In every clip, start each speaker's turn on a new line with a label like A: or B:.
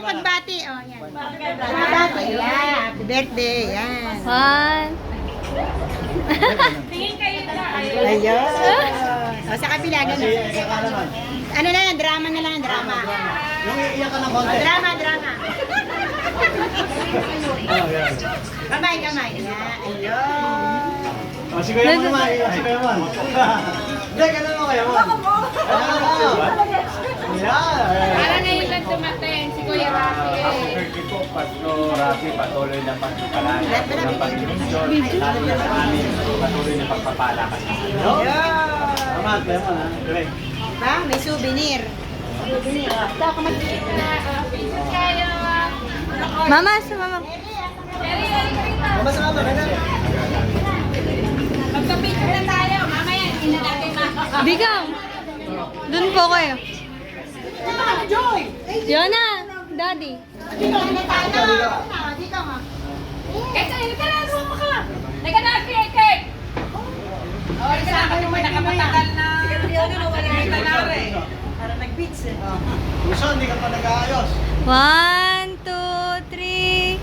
A: pagbati. Oh, yan. Pagbati. Yeah. Happy birthday. Yan.
B: One.
A: Ayun. O, sa kabila, gano'n. Ano na yan? Drama na lang. Drama.
C: Yung iiyak ka ng konti.
A: Drama.
C: Oh, yan.
A: Kamay. Yan. Ayun.
C: Oh, si Kuya Mon naman. Si Kuya Mon. Hindi, ganun mo Kuya Mon.
D: Parang ngayon lang dumating si Kuya Rafi
E: Happy birthday po, Pastor Rafi. Patuloy na pagpapalaya ng Panginoon Diyos. Lalo na sa amin, patuloy na pagpapala ka sa amin.
C: Tama, Kuya Mon ha. Direk.
A: Ba? May souvenir. Souvenir. Ito ako
D: Pieces kayo.
B: Mama, sa mama.
C: Mama sa mama, kaya na.
D: Magka-picture na tayo. Mamaya, hindi na natin
B: Bigang. Doon po kayo.
A: Joy!
B: Yona, Daddy.
A: Dito na tayo. Dito nga.
D: Kaya hindi ka na, sumama ka. Nagka na, cake. Oh, isa ka yung may nakamatagal na.
A: Para nag-beats eh.
C: Puso, hindi ka pa nag-aayos.
B: 1, 2, 3.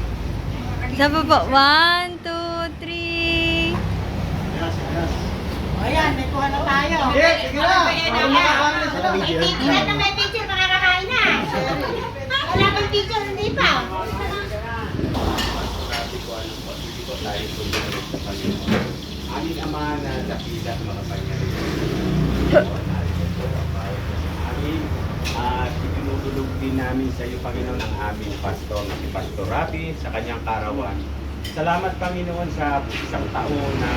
B: Isa pa po. 1, 2, 3.
C: Yes, yes.
A: O yan, may kuha na tayo.
C: Sige na. Para makakain na sila.
A: Ilan na may picture, makakakain na. Wala pang picture, hindi pa.
E: Aming Ama na dakila at makapangyarihan. Amin. At itinutulog din namin sa iyo, Panginoon, ang aming pastor na si Pastor Rafi sa kanyang karawan. Salamat, Panginoon, sa isang taon na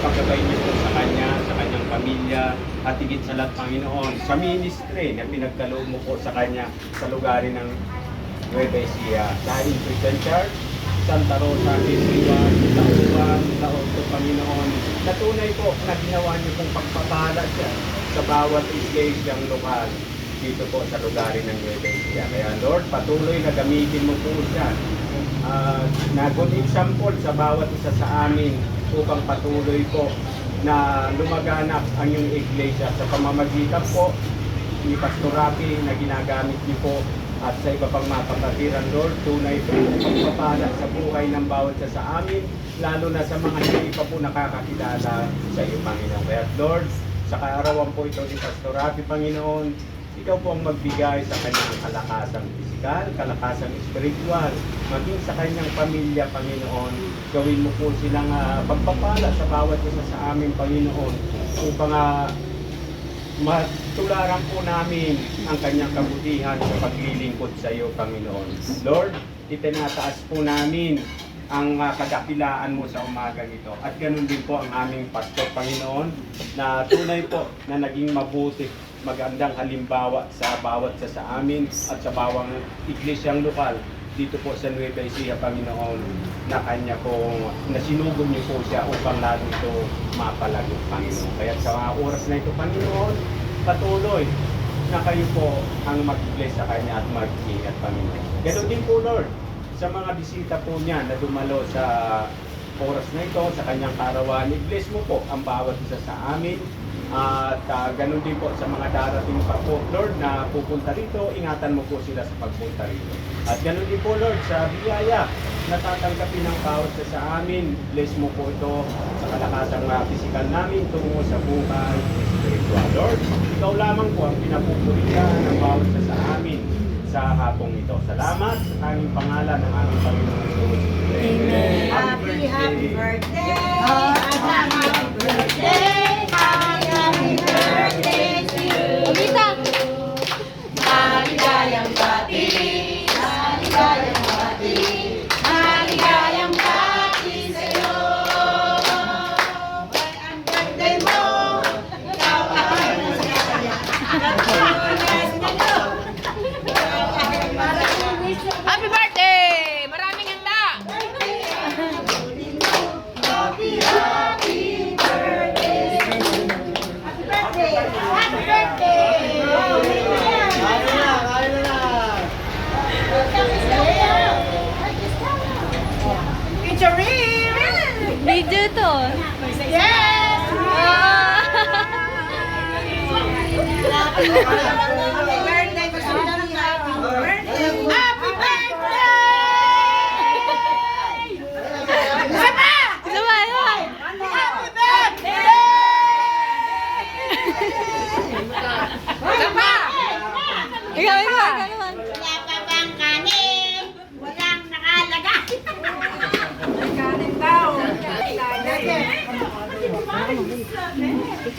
E: paggabay niyo po sa kanya, sa kanyang pamilya, at higit sa lahat, Panginoon, sa ministry na pinagkaloob mo po sa kanya sa lugarin ng Nueva Ecija, sa Christian Church, Santa Rosa, Quezon, Tauban, Taoto, Panginoon. Natunay po na ginawa niyo pong pagpapala siya sa bawat iglesyang lokal dito po sa lugarin ng Nueva Ecija. Kaya Lord, patuloy na gamitin mo po siya na good example sa bawat isa sa amin upang patuloy po na lumaganap ang iyong iglesia sa pamamagitan po ni Pastor Rafi na ginagamit niyo po at sa iba pang mapapatiran, Lord. Tunay po pagpapala sa buhay ng bawat isa sa amin, lalo na sa mga hindi pa po nakakakilala sa iyo, Panginoon. Kaya Lord, sa kaarawan po ito ni Pastor Rafi, Panginoon, ikaw po ang magbigay sa kanyang kalakasang pisikal, kalakasang spiritual, maging sa kanyang pamilya, Panginoon. Gawin mo po silang pagpapala sa bawat isa sa amin, Panginoon, upang matularan po namin ang kanyang kabutihan sa paglilingkod sa iyo, Panginoon. Lord, itinataas po namin ang kadakilaan mo sa umagang ito. At ganun din po ang aming pastor, Panginoon, na tunay po na naging mabuti, magandang halimbawa sa bawat sa amin at sa bawang iglesyang lokal dito po sa Nueva Ecija, Panginoon, na kanya pong nasinugod niyo po siya upang lalo ito mapalago, Panginoon. Kaya sa oras na ito, Panginoon, patuloy na kayo po ang mag-bless sa kanya at mag-ingat, Panginoon. Ganun din po, Lord, sa mga bisita po niya na dumalo sa oras na ito, sa kanyang karawan, i-bless mo po ang bawat isa sa amin. At ganun din po sa mga darating pa po, Lord, na pupunta rito, ingatan mo po sila sa pagpunta rito. At ganun din po, Lord, sa biyaya na tatanggapin ng bawat isa sa amin, bless mo po ito sa kalakasang pisikal namin tungo sa buhay spiritual. Lord, ikaw lamang po ang pinapupurihan ng bawat isa sa amin sa hapong ito. Salamat sa tanging pangalan ng aming Panginoon Jesus.
B: Amen.
A: Happy birthday! Happy birthday! Happy birthday to you!
B: Umita.
A: Maligayang bati! Maligayang bati! Maligayang bati sa'yo! Ang birthday mo! Ikaw ay masaya!
D: Happy birthday! Maraming handa!
A: Happy birthday! Happy birthday! Happy birthday!
C: Kain na, kain na.
A: Picture!
B: Video to.
A: Yes! Happy birthday! Happy birthday! Happy birthday!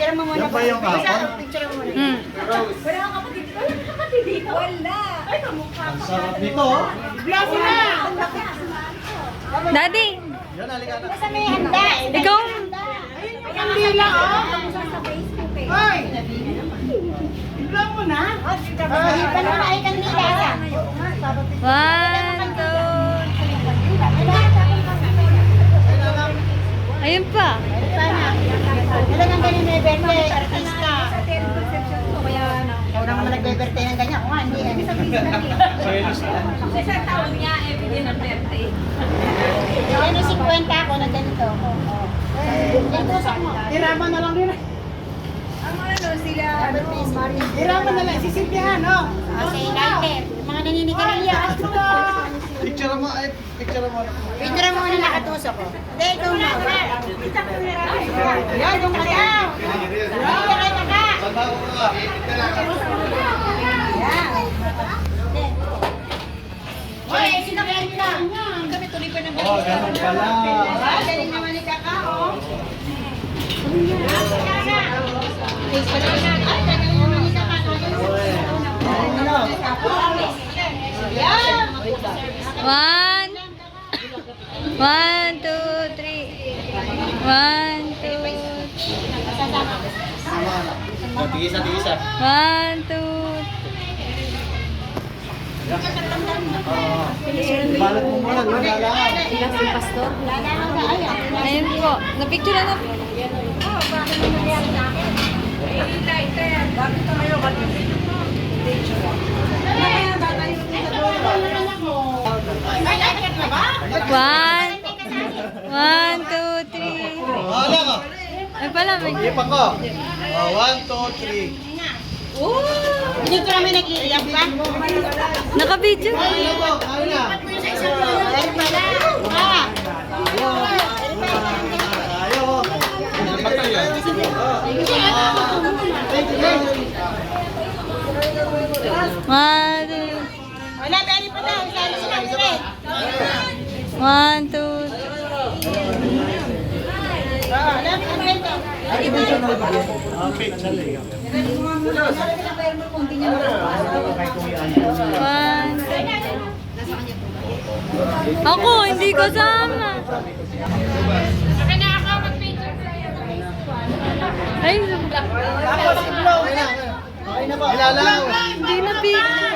A: Picture mo muna.
C: Yan ba yung kapon?
A: Picture mo muna.
B: Hmm.
D: Wala kang kapatid. Wala kang kapatid dito. Wala. Ay, kamukha
C: Ang
D: pa.
C: sarap nito, oh.
A: Bless na!
B: Daddy,
C: Yan, halika na.
A: Sa may handa.
B: ikaw.
A: Ay, ang bila, oh. Hoy! Iblang mo na? Iblang mo na. Ay, kanila.
B: One, two. Ayun pa.
A: Talagang ganyan may birthday, artista. Ikaw naman nagbe-birthday ng ganyan. Kung nga, hindi.
D: Sa isang taon niya, everyday ng birthday.
A: Ano 50 ako na ganito. Itusak mo. Iraman na lang rin.
D: Ang ano sila,
A: Iraman na lang. Sisilbihan, no? Okay, lighter. Yung mga naninigarilyo.
C: Picture mo, ay, picture mo.
A: Pindra mo na nakatusok ko. Hindi, ikaw mo. Yan, yung kagaw. Yan, yung kagaw.
C: Saan ba ako ka?
A: Hoy, sinakyan nyo lang. Kami tuloy pa ng
C: Oh, ganun pala.
A: galing naman ni Kakao. Face pa lang. Ay, galing naman ni Kakao. Yan.
B: One. One, two, three. One, two.
C: Tigisa, tigisa.
B: One, two.
C: Balat mo muna, no? Lalahan.
B: Ayun po. Napicture na po. One. One, two, three.
C: Hala ka.
B: Ay pala, may...
C: Ipan ko. 1, 2, 3.
A: Hindi ko namin nag-iiyak pa.
B: Naka-video.
C: Ayun na.
A: Ay, pala. Ah.
C: Ayaw. Patay yan.
B: One, two.
A: Wala, pwede pa daw. Sali sila nila eh.
B: One, two.
A: Wala, pwede pa.
B: One, two. Ako, hindi kasama.
D: Akin na ako mag-picture sa'yo.
B: Ay,
C: Okay na ba? Ilalaw.
B: hindi na picture.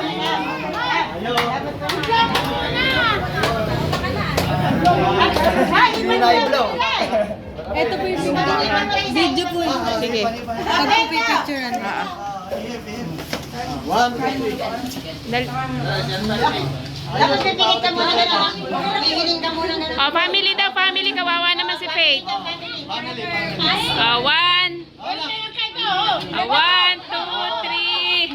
C: Hindi na i-blow.
B: Ito po yung video po. Sige. Pag po pipicturean.
C: 1, 2, 3.
A: Tapos pipigit ka muna na lang. Pigiling ka muna na lang.
D: Oh, family daw, family. Kawawa naman si Faith. One. One, two, three.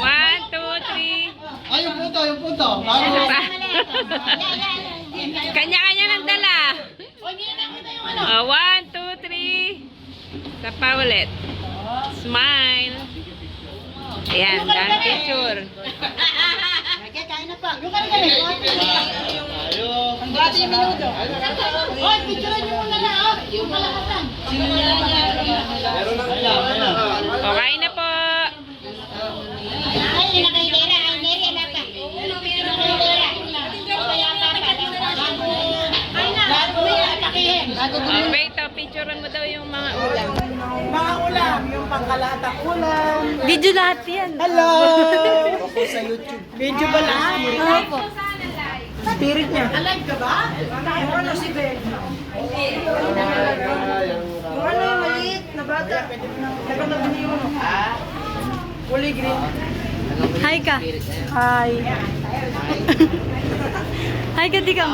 D: One, two, three.
C: Ay, yung punto, yung punto.
D: Ano pa? Kanya-kanya ng dala. One, two, three. Sa pa ulit. Smile. Ayan, done picture.
A: Okay, kain na pa. Yung ka na galing.
C: Ayaw.
A: Ang bati yung minuto. Oh, picture nyo muna na. Oh, yung malakatan.
D: O, kain na po.
A: Ay, yun na kay Tera. Ay, Neri, ala pa.
D: O, wait, picturean mo daw yung mga ulam.
A: Mga ulam, yung pangkalatang ulam.
B: Video lahat yan.
A: Hello!
C: Ako sa YouTube.
A: Video ba lahat?
B: Opo.
A: Spirit niya. Alive ka ba? Yung ano si Ben? Yung ano yung maliit na bata. Nagkakabili yung ano. Kulay green.
B: Hi ka.
A: Hi.
B: Hi ka, Tikam.